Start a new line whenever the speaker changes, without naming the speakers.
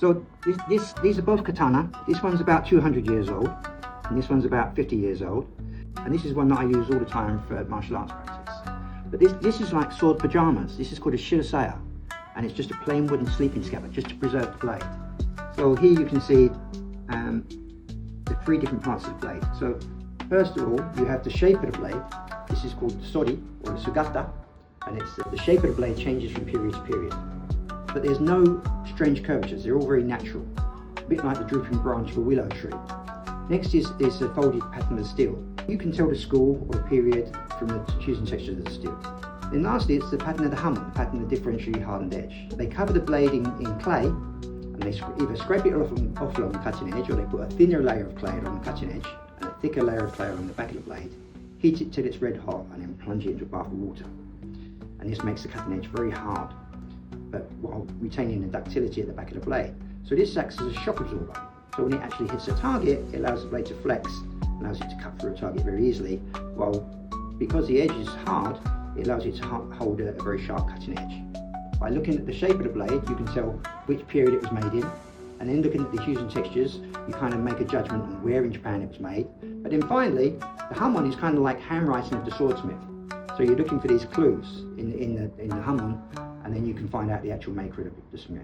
So these are both katana. This one's about 200 years old, and this one's about 50 years old. And this is one that I use all the time for martial arts practice. But this is like sword pajamas. This is called a shirasaya, and it's just a plain wooden sleeping scabbard, just to preserve the blade. So here you can see the three different parts of the blade. So first of all, you have the shape of the blade. This is called the sori, or the sugata, and it's the shape of the blade changes from period to period. But there's no strange curvatures, they're all very natural, a bit like the drooping branch of a willow tree. Next is the folded pattern of the steel. You can tell the school or the period from the hues and textures of the steel. Then lastly, it's the pattern of the hamon, the pattern of the differentially hardened edge. They cover the blade in clay, and they either scrape it off along the cutting edge, or they put a thinner layer of clay along the cutting edge, and a thicker layer of clay along the back of the blade, heat it till it's red hot, and then plunge it into a bath of water. And this makes the cutting edge very hard, but while retaining the ductility at the back of the blade. So this acts as a shock absorber. So when it actually hits a target, it allows the blade to flex, allows it to cut through a target very easily, while because the edge is hard, it allows it to hold a very sharp cutting edge. By looking at the shape of the blade, you can tell which period it was made in, and then looking at the hues and textures, you kind of make a judgment on where in Japan it was made. But then finally, the hamon is kind of like handwriting of the swordsmith. So you're looking for these clues in the hamon, and then you can find out the actual maker of the smith.